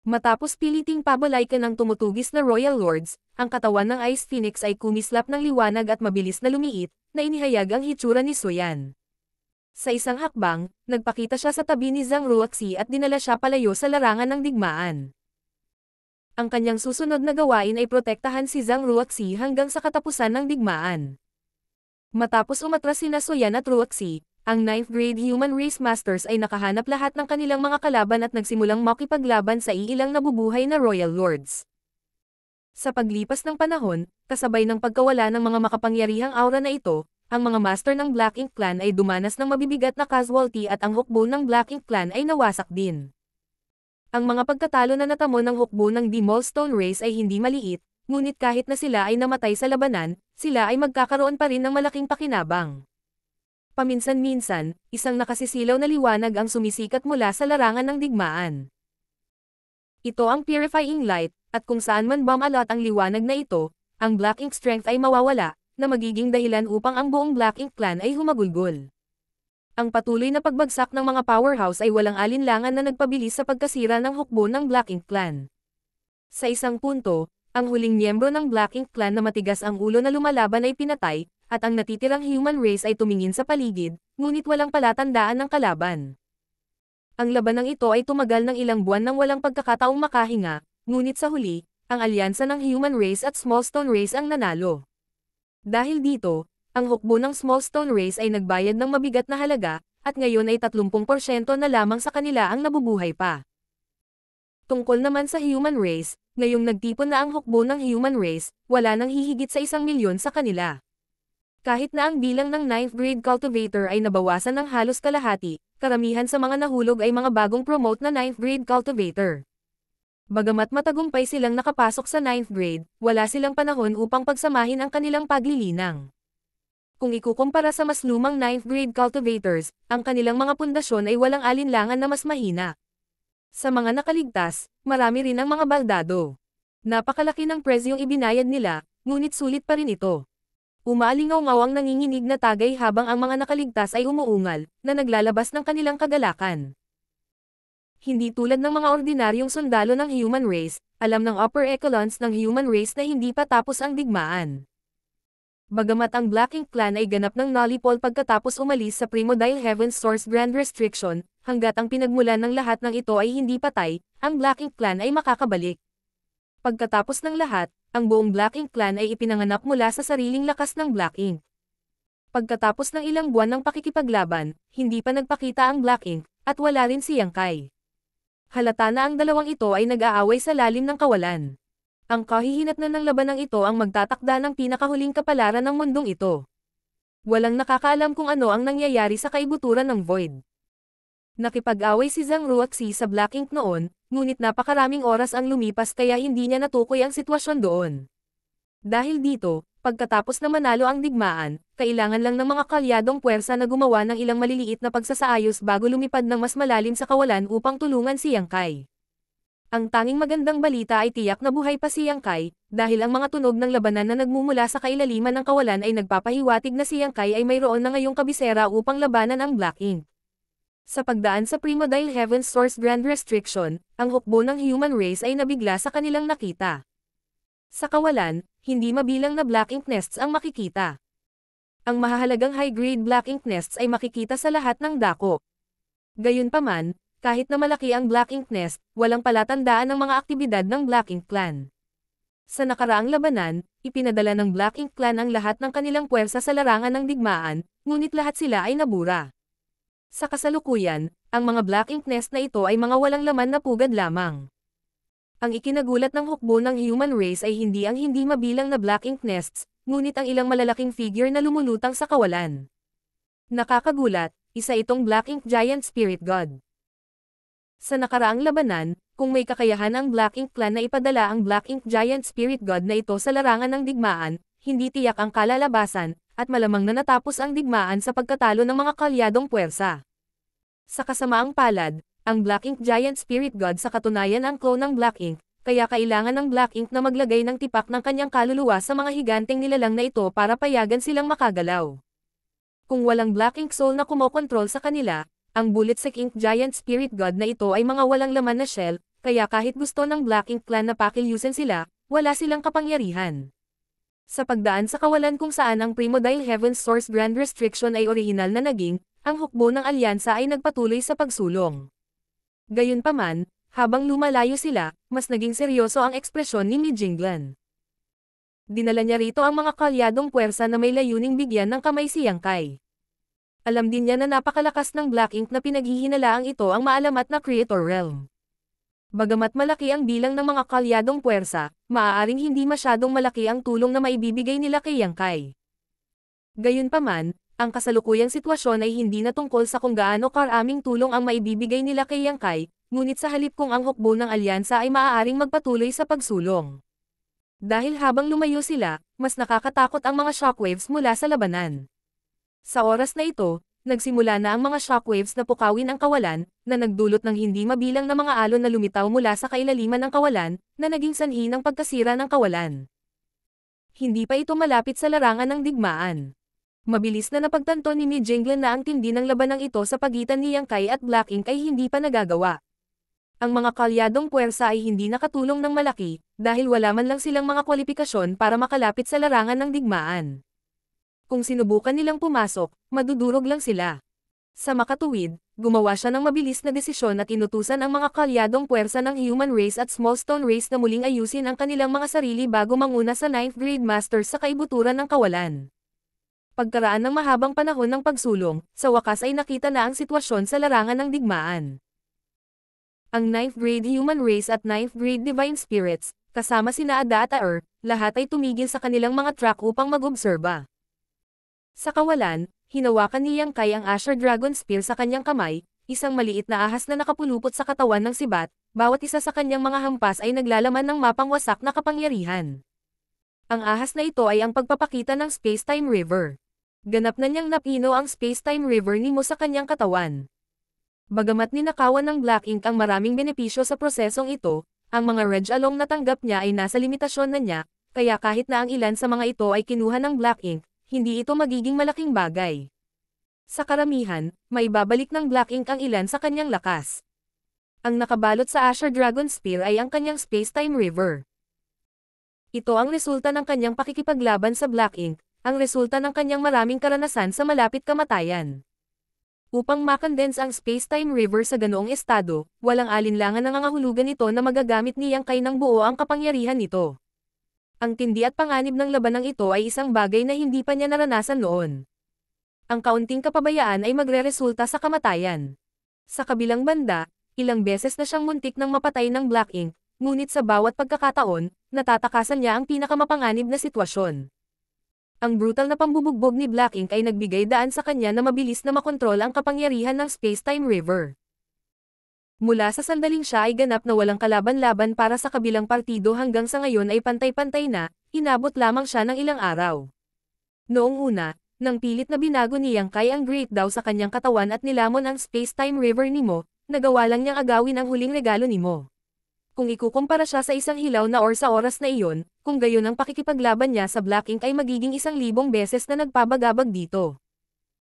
Matapos piliting pabalaykan ng tumutugis na Royal Lords, ang katawan ng Ice Phoenix ay kumislap ng liwanag at mabilis na lumiit, na inihayag ang hitsura ni Suyan. Sa isang hakbang, nagpakita siya sa tabi ni Zhang Ruoxi at dinala siya palayo sa larangan ng digmaan. Ang kanyang susunod na gawain ay protektahan si Zhang Ruoxi hanggang sa katapusan ng digmaan. Matapos umatras sina Suyan at Ruoxi, ang 9th grade human race masters ay nakahanap lahat ng kanilang mga kalaban at nagsimulang makipaglaban sa iilang nabubuhay na Royal Lords. Sa paglipas ng panahon, kasabay ng pagkawala ng mga makapangyarihang aura na ito, ang mga master ng Black Ink Clan ay dumanas ng mabibigat na casualty at ang hukbo ng Black Ink Clan ay nawasak din. Ang mga pagkatalo na natamo ng hukbo ng Demolstone Race ay hindi maliit, ngunit kahit na sila ay namatay sa labanan, sila ay magkakaroon pa rin ng malaking pakinabang. Paminsan-minsan, isang nakasisilaw na liwanag ang sumisikat mula sa larangan ng digmaan. Ito ang purifying light, at kung saan man bumalot ang liwanag na ito, ang Black Ink strength ay mawawala, na magiging dahilan upang ang buong Black Ink Clan ay humagulgol. Ang patuloy na pagbagsak ng mga powerhouse ay walang alinlangan na nagpabilis sa pagkasira ng hukbo ng Black Ink Clan. Sa isang punto, ang huling miyembro ng Black Ink Clan na matigas ang ulo na lumalaban ay pinatay, at ang natitirang human race ay tumingin sa paligid, ngunit walang palatandaan ng kalaban. Ang labanang ito ay tumagal ng ilang buwan nang walang pagkakataong makahinga, ngunit sa huli, ang alyansa ng Human Race at Small Stone Race ang nanalo. Dahil dito, ang hukbo ng Small Stone Race ay nagbayad ng mabigat na halaga, at ngayon ay 30% na lamang sa kanila ang nabubuhay pa. Tungkol naman sa Human Race, ngayong nagtipon na ang hukbo ng Human Race, wala nang hihigit sa 1,000,000 sa kanila. Kahit na ang bilang ng 9th grade cultivator ay nabawasan ng halos kalahati, karamihan sa mga nahulog ay mga bagong promote na 9th grade cultivator. Bagamat matagumpay silang nakapasok sa 9th grade, wala silang panahon upang pagsamahin ang kanilang paglilinang. Kung ikukumpara sa mas lumang 9th grade cultivators, ang kanilang mga pundasyon ay walang alinlangan na mas mahina. Sa mga nakaligtas, marami rin ang mga baldado. Napakalaki ng presyong ibinayad nila, ngunit sulit pa rin ito. Umaalingaw-ngaw ang nanginginig na tagay habang ang mga nakaligtas ay umuungal, na naglalabas ng kanilang kagalakan. Hindi tulad ng mga ordinaryong sundalo ng Human Race, alam ng upper echelons ng Human Race na hindi pa tapos ang digmaan. Bagamat ang Black Ink Clan ay ganap ng Nullipol pagkatapos umalis sa Primordial Heaven's Source Grand Restriction, hanggat ang pinagmulan ng lahat ng ito ay hindi patay, ang Black Ink Clan ay makakabalik. Pagkatapos ng lahat, ang buong Black Ink Clan ay ipinanganak mula sa sariling lakas ng Black Ink. Pagkatapos ng ilang buwan ng pakikipaglaban, hindi pa nagpakita ang Black Ink, at wala rin si Yang Kai. Halata na ang dalawang ito ay nag-aaway sa lalim ng kawalan. Ang kahihinatnan ng labanang ito ang magtatakda ng pinakahuling kapalaran ng mundong ito. Walang nakakaalam kung ano ang nangyayari sa kaibuturan ng Void. Nakipag-away si Zhang Ruoxi sa Black Ink noon, ngunit napakaraming oras ang lumipas kaya hindi niya natukoy ang sitwasyon doon. Dahil dito, pagkatapos na manalo ang digmaan, kailangan lang ng mga kalyadong puwersa na gumawa ng ilang maliliit na pagsasaayos bago lumipad ng mas malalim sa kawalan upang tulungan si Yang Kai. Ang tanging magandang balita ay tiyak na buhay pa si Yang Kai, dahil ang mga tunog ng labanan na nagmumula sa kailaliman ng kawalan ay nagpapahiwatig na si Yang Kai ay mayroon na ngayong kabisera upang labanan ang Black Ink. Sa pagdaan sa Primordial Heaven's Source Grand Restriction, ang hukbo ng Human Race ay nabigla sa kanilang nakita. Sa kawalan, hindi mabilang na Black Ink Nests ang makikita. Ang mahahalagang high-grade Black Ink Nests ay makikita sa lahat ng dako. Gayunpaman, kahit na malaki ang Black Ink Nest, walang palatandaan ng mga aktibidad ng Black Ink Clan. Sa nakaraang labanan, ipinadala ng Black Ink Clan ang lahat ng kanilang puwersa sa larangan ng digmaan, ngunit lahat sila ay nabura. Sa kasalukuyan, ang mga Black Ink Nest na ito ay mga walang laman na pugad lamang. Ang ikinagulat ng hukbo ng Human Race ay hindi ang hindi mabilang na Black Ink Nests, ngunit ang ilang malalaking figure na lumulutang sa kawalan. Nakakagulat, isa itong Black Ink Giant Spirit God. Sa nakaraang labanan, kung may kakayahan ang Black Ink Clan na ipadala ang Black Ink Giant Spirit God na ito sa larangan ng digmaan, hindi tiyak ang kalalabasan, at malamang na natapos ang digmaan sa pagkatalo ng mga kalyadong puwersa. Sa kasamaang palad, ang Black Ink Giant Spirit God sa katunayan ang clone ng Black Ink, kaya kailangan ng Black Ink na maglagay ng tipak ng kanyang kaluluwa sa mga higanteng nilalang na ito para payagan silang makagalaw. Kung walang Black Ink Soul na kumokontrol sa kanila, ang Bulletsec Ink Giant Spirit God na ito ay mga walang laman na shell, kaya kahit gusto ng Black Ink Clan na pakilyusin sila, wala silang kapangyarihan. Sa pagdaan sa kawalan kung saan ang Primordial Heaven's Source Grand Restriction ay orihinal na naging, ang hukbo ng alyansa ay nagpatuloy sa pagsulong. Gayunpaman, habang lumalayo sila, mas naging seryoso ang ekspresyon ni Mijinglan. Dinala niya rito ang mga kalyadong puwersa na may layuning bigyan ng kamay si Yang Kai. Alam din niya na napakalakas ng Black Ink na pinaghihinalaang ito ang maalamat na Creator Realm. Bagamat malaki ang bilang ng mga kalyadong puwersa, maaaring hindi masyadong malaki ang tulong na maibibigay nila kay Yang Kai. Gayunpaman, ang kasalukuyang sitwasyon ay hindi na tungkol sa kung gaano karaming tulong ang maibibigay nila kay Yang Kai, ngunit sa halip kung ang hukbo ng alyansa ay maaaring magpatuloy sa pagsulong. Dahil habang lumayo sila, mas nakakatakot ang mga shockwaves mula sa labanan. Sa oras na ito, nagsimula na ang mga shockwaves na pukawin ang kawalan, na nagdulot ng hindi mabilang na mga alon na lumitaw mula sa kailaliman ng kawalan, na naging sanhi ng pagkasira ng kawalan. Hindi pa ito malapit sa larangan ng digmaan. Mabilis na napagtanto ni Mijinglan na ang tindi ng labanang ito sa pagitan ni Yang Kai at Black Ink ay hindi pa nagagawa. Ang mga kalyadong puwersa ay hindi nakatulong ng malaki, dahil wala man lang silang mga kwalifikasyon para makalapit sa larangan ng digmaan. Kung sinubukan nilang pumasok, madudurog lang sila. Sa makatuwid, gumawa siya ng mabilis na desisyon at inutusan ang mga kalyadong puwersa ng human race at small stone race na muling ayusin ang kanilang mga sarili bago manguna sa 9th grade masters sa kaibuturan ng kawalan. Pagkaraan ng mahabang panahon ng pagsulong, sa wakas ay nakita na ang sitwasyon sa larangan ng digmaan. Ang 9th grade human race at 9th grade divine spirits, kasama sina Ada at Aer, lahat ay tumigil sa kanilang mga track upang mag-obserba. Sa kawalan, hinawakan ni Yang Kai ang Asher Dragon Spear sa kanyang kamay, isang maliit na ahas na nakapulupot sa katawan ng sibat, bawat isa sa kanyang mga hampas ay naglalaman ng mapang wasak na kapangyarihan. Ang ahas na ito ay ang pagpapakita ng Space-Time River. Ganap na niyang napino ang Space-Time River ni Mo sa kanyang katawan. Bagamat ninakawan ng Black Ink ang maraming benepisyo sa prosesong ito, ang mga Reg Along na tanggap niya ay nasa limitasyon na niya, kaya kahit na ang ilan sa mga ito ay kinuha ng Black Ink, hindi ito magiging malaking bagay. Sa karamihan, may babalik ng Black Ink ang ilan sa kanyang lakas. Ang nakabalot sa Asher Dragon Spear ay ang kanyang Space-Time River. Ito ang resulta ng kanyang pakikipaglaban sa Black Ink, ang resulta ng kanyang maraming karanasan sa malapit kamatayan. Upang makondense ang Space-Time River sa ganoong estado, walang alinlangan na nangangahulugan ito na magagamit ni Yang Kai ng buo ang kapangyarihan nito. Ang tindi at panganib ng labanang ito ay isang bagay na hindi pa niya naranasan noon. Ang kaunting kapabayaan ay magreresulta sa kamatayan. Sa kabilang banda, ilang beses na siyang muntik ng mapatay ng Black Ink, ngunit sa bawat pagkakataon, natatakasan niya ang pinakamapanganib na sitwasyon. Ang brutal na pambubugbog ni Black Ink ay nagbigay daan sa kanya na mabilis na makontrol ang kapangyarihan ng Space-Time River. Mula sa sandaling siya ay ganap na walang kalaban-laban para sa kabilang partido hanggang sa ngayon ay pantay-pantay na, inabot lamang siya ng ilang araw. Noong una, nang pilit na binago ni Yang Kai ang Great Daw sa kanyang katawan at nilamon ang Space-Time River ni Mo, nagawa lang niyang agawin ang huling regalo ni Mo. Kung ikukumpara siya sa isang hilaw na sa oras na iyon, kung gayon ang pakikipaglaban niya sa Black Ink ay magiging 1,000 beses na nagpabagabag dito.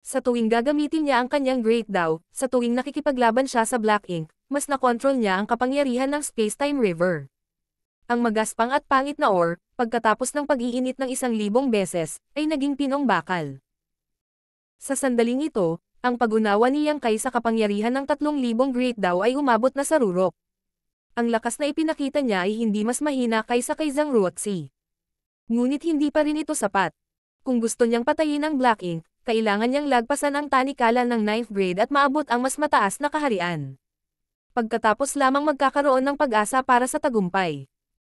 Sa tuwing gagamitin niya ang kanyang Great Daw, sa tuwing nakikipaglaban siya sa Black Ink, mas nakontrol niya ang kapangyarihan ng Space-Time River. Ang magaspang at pangit na pagkatapos ng pag-iinit ng 1,000 beses, ay naging pinong bakal. Sa sandaling ito, ang pag-unawa ni Yang Kai sa kapangyarihan ng 3,000 Great Daw ay umabot na sa rurok. Ang lakas na ipinakita niya ay hindi mas mahina kaysa kay Zhang Ruoxi. Ngunit hindi pa rin ito sapat. Kung gusto niyang patayin ang Black Ink, kailangan niyang lagpasan ang tanikala ng 9th grade at maabot ang mas mataas na kaharian. Pagkatapos lamang magkakaroon ng pag-asa para sa tagumpay.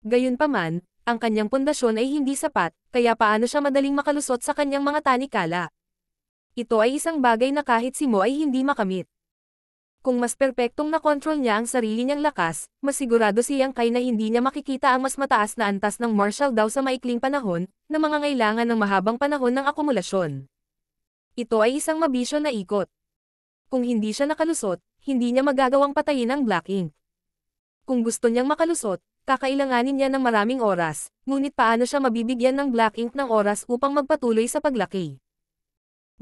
Gayunpaman, ang kanyang pundasyon ay hindi sapat, kaya paano siya madaling makalusot sa kanyang mga tanikala. Ito ay isang bagay na kahit si Mo ay hindi makamit. Kung mas perpektong na-control niya ang sarili niyang lakas, mas sigurado si Yang Kai na hindi niya makikita ang mas mataas na antas ng martial daw sa maikling panahon, na mangangailangan ng mahabang panahon ng akumulasyon. Ito ay isang mabisyo na ikot. Kung hindi siya nakalusot, hindi niya magagawang patayin ang Black Ink. Kung gusto niyang makalusot, kakailanganin niya ng maraming oras, ngunit paano siya mabibigyan ng Black Ink ng oras upang magpatuloy sa paglaki?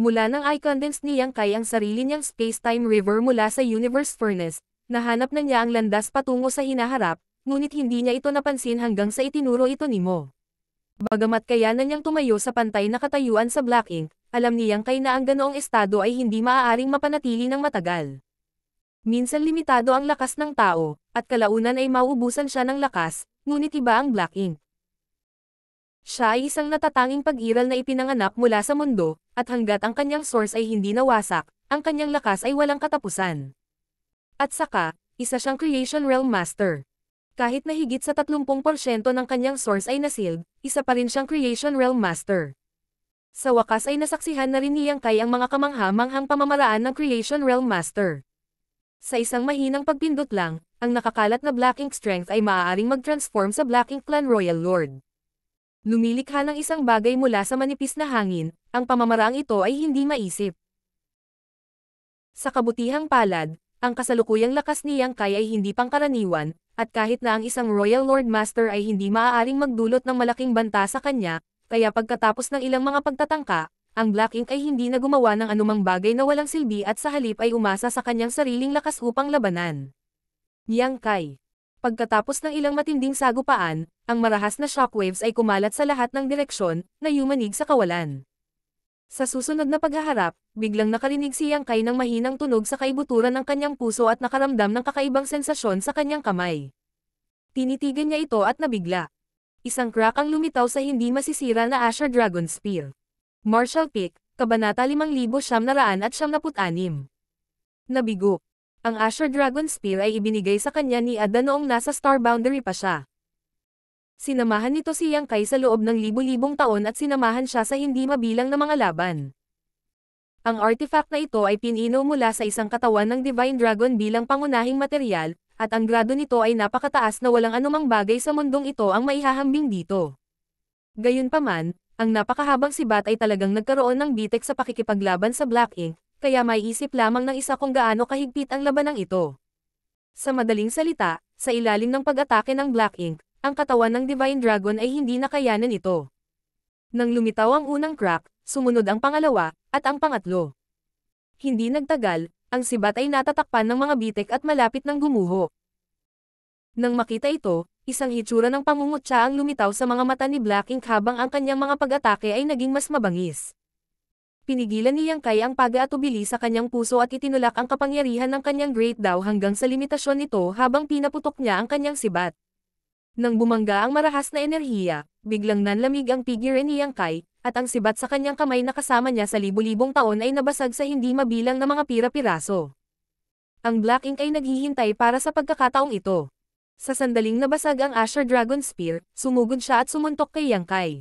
Mula nang i-condense ni Yang Kai ang sarili niyang Space-Time River mula sa Universe Furnace, nahanap na niya ang landas patungo sa hinaharap, ngunit hindi niya ito napansin hanggang sa itinuro ito ni Mo. Bagamat kayanan niyang tumayo sa pantay na katayuan sa Black Ink, alam ni Yang Kai na ang ganoong estado ay hindi maaaring mapanatili ng matagal. Minsan limitado ang lakas ng tao, at kalaunan ay mauubusan siya ng lakas, ngunit iba ang Black Ink. Siya ay isang natatanging pag-iral na ipinanganak mula sa mundo, at hanggat ang kanyang source ay hindi nawasak, ang kanyang lakas ay walang katapusan. At saka, isa siyang Creation Realm Master. Kahit na higit sa 30% ng kanyang source ay nasealed, isa pa rin siyang Creation Realm Master. Sa wakas ay nasaksihan na rin ni Yang Kai ang mga kamangha-manghang pamamaraan ng Creation Realm Master. Sa isang mahinang pagpindot lang, ang nakakalat na Black Ink Strength ay maaaring mag-transform sa Black Ink Clan Royal Lord. Lumilikha ng isang bagay mula sa manipis na hangin, ang pamamaraang ito ay hindi maisip. Sa kabutihang palad, ang kasalukuyang lakas ni Yang Kai ay hindi pangkaraniwan, at kahit na ang isang Royal Lord Master ay hindi maaaring magdulot ng malaking banta sa kanya, kaya pagkatapos ng ilang mga pagtatangka, ang Black Ink ay hindi na gumawa ng anumang bagay na walang silbi at sa halip ay umasa sa kanyang sariling lakas upang labanan. Yang Kai. Pagkatapos ng ilang matinding sagupaan, ang marahas na shockwaves ay kumalat sa lahat ng direksyon, na yumanig sa kawalan. Sa susunod na paghaharap, biglang nakarinig si Yang Kai ng mahinang tunog sa kaibuturan ng kanyang puso at nakaramdam ng kakaibang sensasyon sa kanyang kamay. Tinitigan niya ito at nabigla. Isang crack ang lumitaw sa hindi masisira na Asher Dragon Spear. Martial Peak, Kabanata 5976. Nabigo. Ang Asher Dragon Spear ay ibinigay sa kanya ni Ada noong nasa Star Boundary pa siya. Sinamahan nito si Yang Kai sa loob ng libu-libong taon at sinamahan siya sa hindi mabilang na mga laban. Ang artifact na ito ay pinino mula sa isang katawan ng Divine Dragon bilang pangunahing material, at ang grado nito ay napakataas na walang anumang bagay sa mundong ito ang maihahambing dito. Gayunpaman, ang napakahabang sibat ay talagang nagkaroon ng bitek sa pakikipaglaban sa Black Ink, kaya maiisip lamang ng isa kung gaano kahigpit ang labanang ito. Sa madaling salita, sa ilalim ng pag-atake ng Black Ink, ang katawan ng Divine Dragon ay hindi nakayanan ito. Nang lumitaw ang unang crack, sumunod ang pangalawa, at ang pangatlo. Hindi nagtagal, ang sibat ay natatakpan ng mga bitek at malapit ng gumuho. Nang makita ito, isang hitsura ng pangungutya ang lumitaw sa mga mata ni Black Ink habang ang kanyang mga pag-atake ay naging mas mabangis. Pinigilan ni Yang Kai ang pag-aatubili sa kanyang puso at itinulak ang kapangyarihan ng kanyang Great Dao hanggang sa limitasyon nito habang pinaputok niya ang kanyang sibat. Nang bumangga ang marahas na enerhiya, biglang nanlamig ang figure ni Yang Kai, at ang sibat sa kanyang kamay na kasama niya sa libu-libong taon ay nabasag sa hindi mabilang na mga pira-piraso. Ang Black Ink ay naghihintay para sa pagkakataong ito. Sa sandaling nabasag ang Asher Dragon Spear, sumugod siya at sumuntok kay Yang Kai.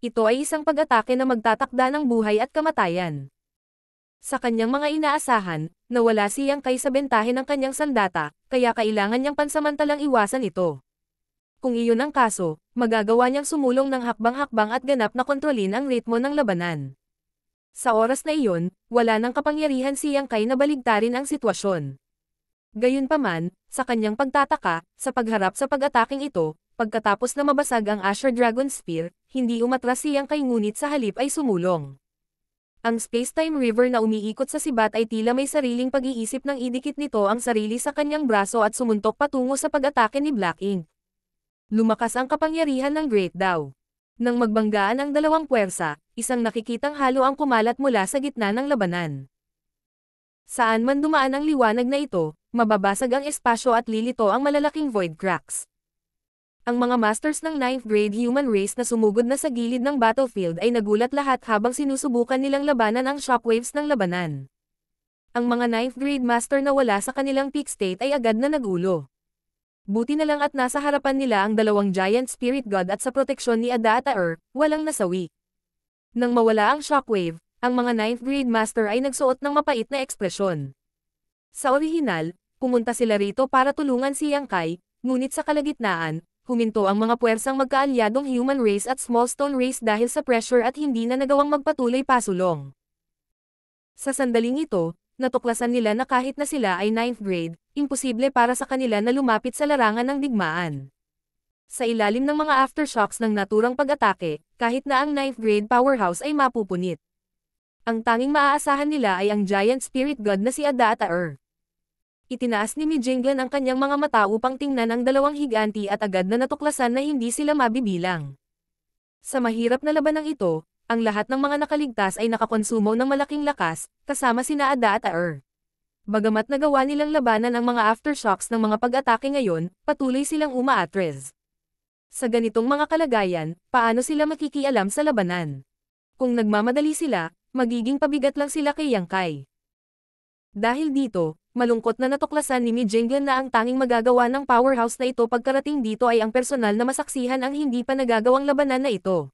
Ito ay isang pag-atake na magtatakda ng buhay at kamatayan. Sa kanyang mga inaasahan, nawala si Yang Kai sa bentahe ng kanyang sandata, kaya kailangan niyang pansamantalang iwasan ito. Kung iyon ang kaso, magagawa niyang sumulong ng hakbang-hakbang at ganap na kontrolin ang ritmo ng labanan. Sa oras na iyon, wala nang kapangyarihan si Yang Kai na baligtarin ang sitwasyon. Gayunpaman, sa kanyang pagtataka, sa pagharap sa pag-ataking ito, pagkatapos na mabasag ang Asher Dragon Spear, hindi umatras si Yang Kai ngunit sa halip ay sumulong. Ang space-time river na umiikot sa sibat ay tila may sariling pag-iisip nang idikit nito ang sarili sa kanyang braso at sumuntok patungo sa pag-atake ni Black Ink. Lumakas ang kapangyarihan ng Great Dao. Nang magbanggaan ang dalawang puwersa, isang nakikitang halo ang kumalat mula sa gitna ng labanan. Saan man dumaan ang liwanag na ito, mababasag ang espasyo at lilito ang malalaking void cracks. Ang mga masters ng 9th grade human race na sumugod na sa gilid ng battlefield ay nagulat lahat habang sinusubukan nilang labanan ang shockwaves ng labanan. Ang mga 9th grade master na wala sa kanilang peak state ay agad na nagulo. Buti na lang at nasa harapan nila ang dalawang giant spirit god at sa proteksyon ni Ada at Aer, walang nasawi. Nang mawala ang shockwave, ang mga 9th grade master ay nagsuot ng mapait na ekspresyon. Sa orihinal, pumunta sila rito para tulungan si Yang Kai, ngunit sa kalagitnaan, huminto ang mga puwersang magkaalyadong human race at small stone race dahil sa pressure at hindi na nagawang magpatuloy pasulong. Sa sandaling ito, natuklasan nila na kahit na sila ay 9th grade, imposible para sa kanila na lumapit sa larangan ng digmaan. Sa ilalim ng mga aftershocks ng naturang pag-atake, kahit na ang 9th grade powerhouse ay mapupunit. Ang tanging maaasahan nila ay ang giant spirit god na si Ada at Aer. Itinaas ni Mijinglan ang kanyang mga mata upang tingnan ang dalawang higanti at agad na natuklasan na hindi sila mabibilang. Sa mahirap na labanang ito, ang lahat ng mga nakaligtas ay nakakonsumo ng malaking lakas, kasama sina Ada at Aer. Bagamat nagawa nilang labanan ang mga aftershocks ng mga pag-atake ngayon, patuloy silang umaatres. Sa ganitong mga kalagayan, paano sila makikialam sa labanan? Kung nagmamadali sila, magiging pabigat lang sila kay Yang Kai. Dahil dito, malungkot na natuklasan ni Mijinglan na ang tanging magagawa ng powerhouse na ito pagkarating dito ay ang personal na masaksihan ang hindi pa nagagawang labanan na ito.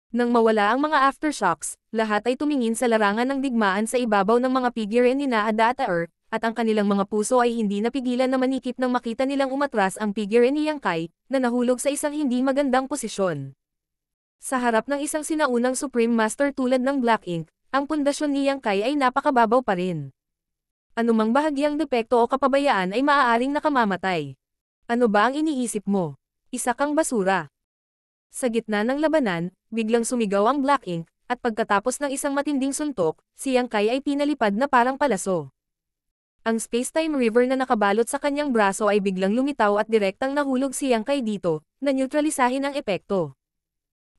Nang mawala ang mga aftershocks, lahat ay tumingin sa larangan ng digmaan sa ibabaw ng mga figure ni Ada at Aer, at ang kanilang mga puso ay hindi napigilan na manikip nang makita nilang umatras ang figure ni Yang Kai, na nahulog sa isang hindi magandang posisyon. Sa harap ng isang sinaunang Supreme Master tulad ng Black Ink, ang pundasyon ni Yang Kai ay napakababaw pa rin. Anumang bahagyang depekto o kapabayaan ay maaaring nakamamatay. Ano ba ang iniisip mo? Isa kang basura. Sa gitna ng labanan, biglang sumigaw ang Black Ink, at pagkatapos ng isang matinding suntok, si Yang Kai ay pinalipad na parang palaso. Ang space-time river na nakabalot sa kanyang braso ay biglang lumitaw at direktang nahulog si Yang Kai dito, na neutralisahin ang epekto.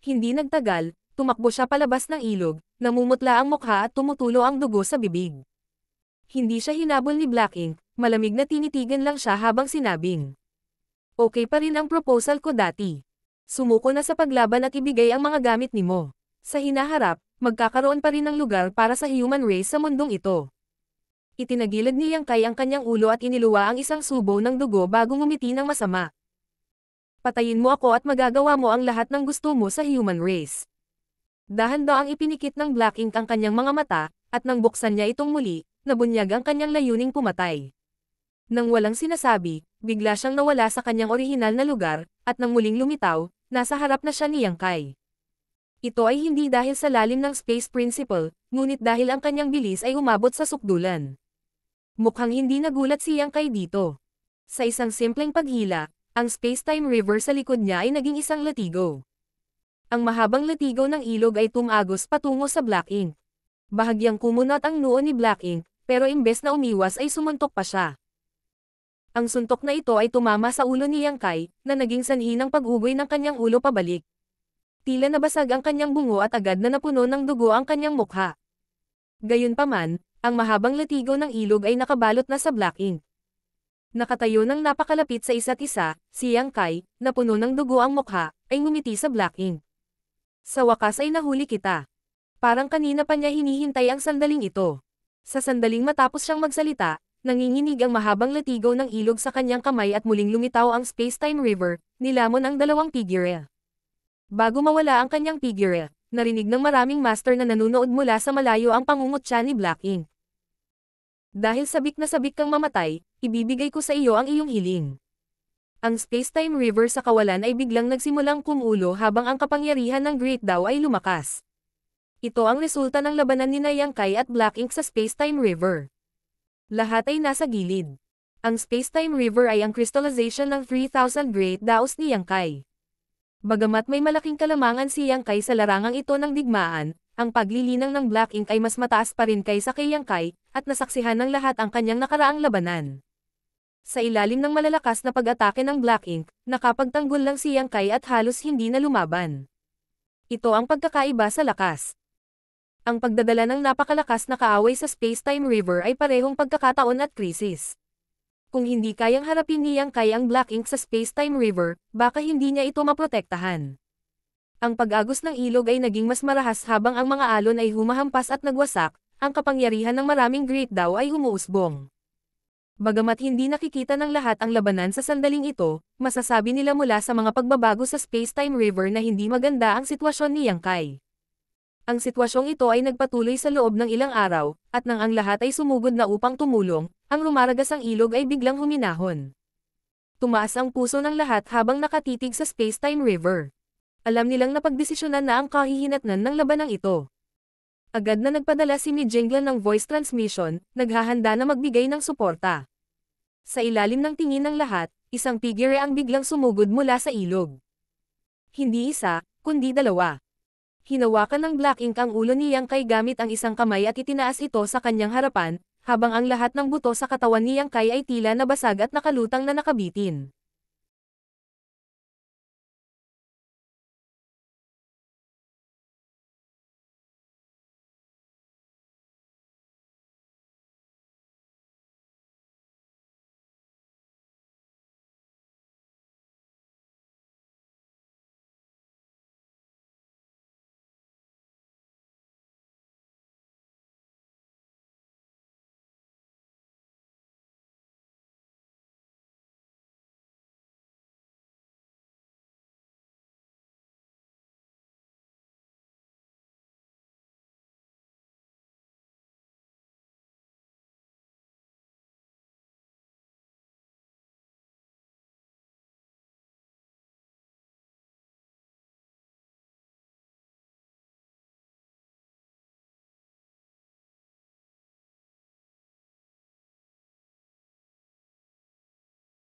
Hindi nagtagal, tumakbo siya palabas ng ilog, namumutla ang mukha at tumutulo ang dugo sa bibig. Hindi siya hinabol ni Black Ink, malamig na tinitigan lang siya habang sinabing, "Okay pa rin ang proposal ko dati. Sumuko na sa paglaban at ibigay ang mga gamit nimo. Sa hinaharap, magkakaroon pa rin ng lugar para sa human race sa mundong ito." Itinagilid ni Yang Kai ang kanyang ulo at iniluwa ang isang subo ng dugo bago ngumiti ng masama. "Patayin mo ako at magagawa mo ang lahat ng gusto mo sa human race." Dahan-daang ipinikit ng Black Ink ang kanyang mga mata, at nang buksan niya itong muli, nabunyag ang kanyang layuning pumatay. Nang walang sinasabi, bigla siyang nawala sa kanyang orihinal na lugar, at nang muling lumitaw, nasa harap na siya ni Yang Kai. Ito ay hindi dahil sa lalim ng Space Principle, ngunit dahil ang kanyang bilis ay umabot sa sukdulan. Mukhang hindi nagulat si Yang Kai dito. Sa isang simpleng paghila, ang space-time river sa likod niya ay naging isang latigo. Ang mahabang latigo ng ilog ay tumagos patungo sa Black Ink. Bahagyang kumunat ang noo ni Black Ink, pero imbes na umiwas ay sumuntok pa siya. Ang suntok na ito ay tumama sa ulo ni Yang Kai, na naging sanhi ng pag-ugoy ng kanyang ulo pabalik. Tila nabasag ang kanyang bungo at agad na napuno ng dugo ang kanyang mukha. Gayunpaman, ang mahabang latigo ng ilog ay nakabalot na sa Black Ink. Nakatayo ng napakalapit sa isa't isa, si Yang Kai, na puno ng dugo ang mukha, ay ngumiti sa Black Ink. "Sa wakas ay nahuli kita." Parang kanina pa niya hinihintay ang sandaling ito. Sa sandaling matapos siyang magsalita, nanginginig ang mahabang latigo ng ilog sa kanyang kamay at muling lumitaw ang space-time river, nilamon ang dalawang figure. Bago mawala ang kanyang figure, narinig ng maraming master na nanunood mula sa malayo ang pangungutya ni Black Ink. "Dahil sabik na sabik kang mamatay, ibibigay ko sa iyo ang iyong hiling." Ang space-time river sa kawalan ay biglang nagsimulang kumulo habang ang kapangyarihan ng Great Dao ay lumakas. Ito ang resulta ng labanan ni Yang Kai at Black Ink sa space-time river. Lahat ay nasa gilid. Ang space-time river ay ang crystallization ng 3,000 Great Daos ni Yang Kai. Bagamat may malaking kalamangan si Yang Kai sa larangang ito ng digmaan, ang paglilinang ng Black Ink ay mas mataas pa rin kaysa kay Yang Kai, at nasaksihan ng lahat ang kanyang nakaraang labanan. Sa ilalim ng malalakas na pag-atake ng Black Ink, nakapagtanggol lang si Yang Kai at halos hindi na lumaban. Ito ang pagkakaiba sa lakas. Ang pagdadala ng napakalakas na kaaway sa space-time river ay parehong pagkakataon at krisis. Kung hindi kayang harapin ni Yang Kai ang Black Ink sa space-time river, baka hindi niya ito maprotektahan. Ang pag-agos ng ilog ay naging mas marahas habang ang mga alon ay humahampas at nagwasak, ang kapangyarihan ng maraming Great Dao ay humuusbong. Bagamat hindi nakikita ng lahat ang labanan sa sandaling ito, masasabi nila mula sa mga pagbabago sa space-time river na hindi maganda ang sitwasyon ni Yang Kai. Ang sitwasyong ito ay nagpatuloy sa loob ng ilang araw, at nang ang lahat ay sumugod na upang tumulong, ang rumaragas ang ilog ay biglang huminahon. Tumaas ang puso ng lahat habang nakatitig sa space-time river. Alam nilang napagdesisyonan na ang kahihinatnan ng labanang ito. Agad na nagpadala si Mijingla ng voice transmission, naghahanda na magbigay ng suporta. Sa ilalim ng tingin ng lahat, isang figure ang biglang sumugod mula sa ilog. Hindi isa, kundi dalawa. Hinawakan ng Black Ink ang ulo ni Yang Kai gamit ang isang kamay at itinaas ito sa kanyang harapan, habang ang lahat ng buto sa katawan ni Yang Kai ay tila nabasag at nakalutang na nakabitin.